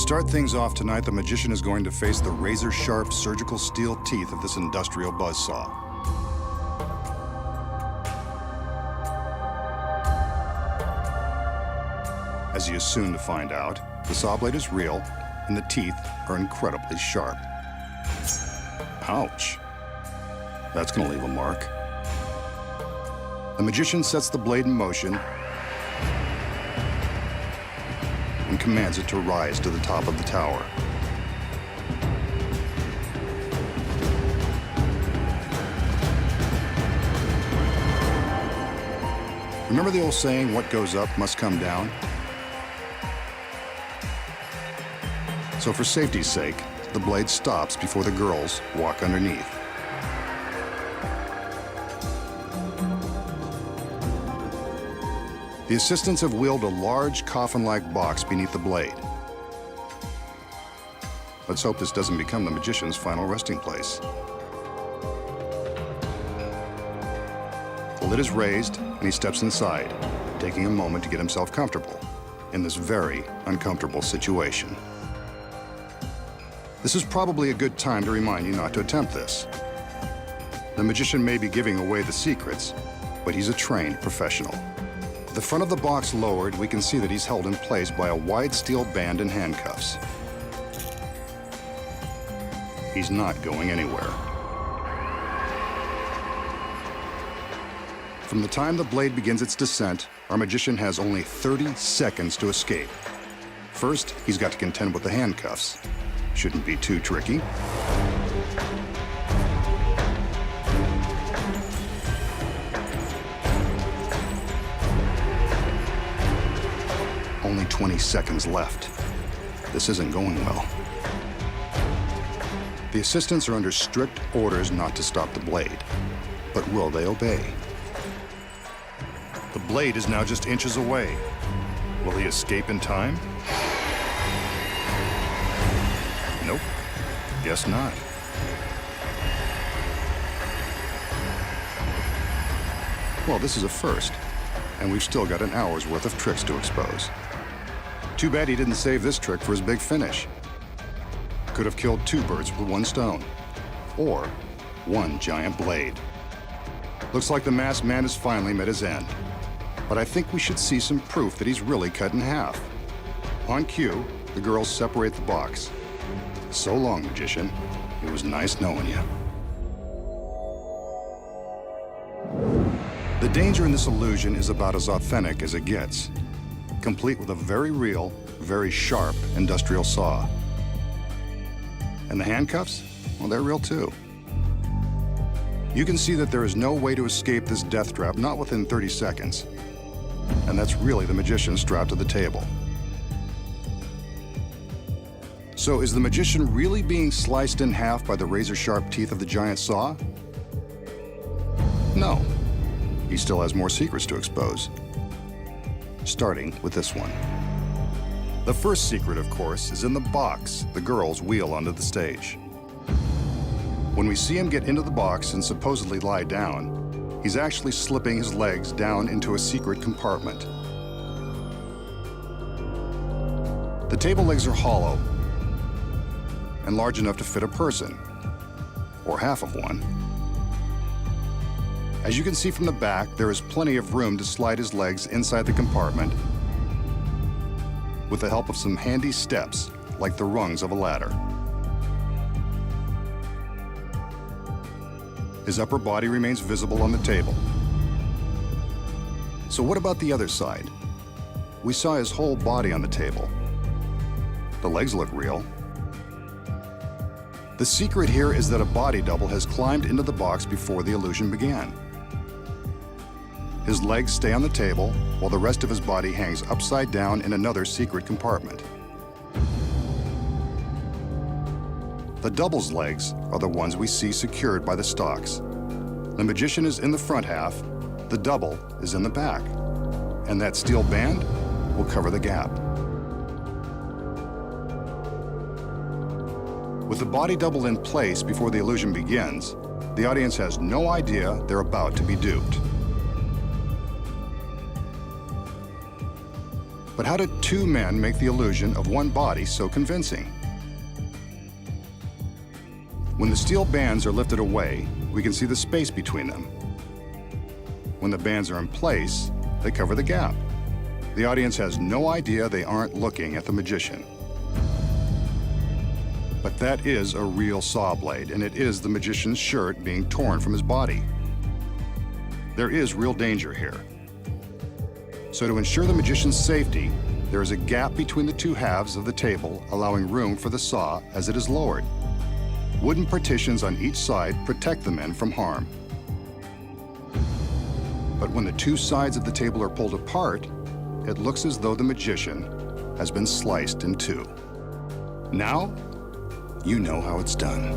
start things off tonight, the magician is going to face the razor-sharp surgical steel teeth of this industrial buzzsaw. As he is soon to find out, the saw blade is real and the teeth are incredibly sharp. Ouch. That's gonna leave a mark. The magician sets the blade in motion and commands it to rise to the top of the tower. Remember the old saying, what goes up must come down? So for safety's sake, the blade stops before the girls walk underneath. The assistants have wheeled a large coffin-like box beneath the blade. Let's hope this doesn't become the magician's final resting place. The lid is raised and he steps inside, taking a moment to get himself comfortable in this very uncomfortable situation. This is probably a good time to remind you not to attempt this. The magician may be giving away the secrets, but he's a trained professional. The front of the box lowered, we can see that he's held in place by a wide steel band and handcuffs. He's not going anywhere. From the time the blade begins its descent, our magician has only 30 seconds to escape. First, he's got to contend with the handcuffs. Shouldn't be too tricky. Only 20 seconds left. This isn't going well. The assistants are under strict orders not to stop the blade. But will they obey? The blade is now just inches away. Will he escape in time? Nope, guess not. Well, this is a first, and we've still got an hour's worth of tricks to expose. Too bad he didn't save this trick for his big finish. Could have killed two birds with one stone, or one giant blade. Looks like the masked man has finally met his end. But I think we should see some proof that he's really cut in half. On cue, the girls separate the box. So long, magician. It was nice knowing you. The danger in this illusion is about as authentic as it gets, complete with a very real, very sharp industrial saw. And the handcuffs? Well, they're real too. You can see that there is no way to escape this death trap, not within 30 seconds. And that's really the magician strapped to the table. So is the magician really being sliced in half by the razor-sharp teeth of the giant saw? No. He still has more secrets to expose. Starting with this one. The first secret, of course, is in the box the girls wheel onto the stage. When we see him get into the box and supposedly lie down, he's actually slipping his legs down into a secret compartment. The table legs are hollow and large enough to fit a person, or half of one. As you can see from the back, there is plenty of room to slide his legs inside the compartment with the help of some handy steps, like the rungs of a ladder. His upper body remains visible on the table. So what about the other side? We saw his whole body on the table. The legs look real. The secret here is that a body double has climbed into the box before the illusion began. His legs stay on the table, while the rest of his body hangs upside down in another secret compartment. The double's legs are the ones we see secured by the stalks. The magician is in the front half, the double is in the back, and that steel band will cover the gap. With the body double in place before the illusion begins, the audience has no idea they're about to be duped. But how did two men make the illusion of one body so convincing? When the steel bands are lifted away, we can see the space between them. When the bands are in place, they cover the gap. The audience has no idea they aren't looking at the magician. But that is a real saw blade, and it is the magician's shirt being torn from his body. There is real danger here. So to ensure the magician's safety, there is a gap between the two halves of the table, allowing room for the saw as it is lowered. Wooden partitions on each side protect the men from harm. But when the two sides of the table are pulled apart, it looks as though the magician has been sliced in two. Now, you know how it's done.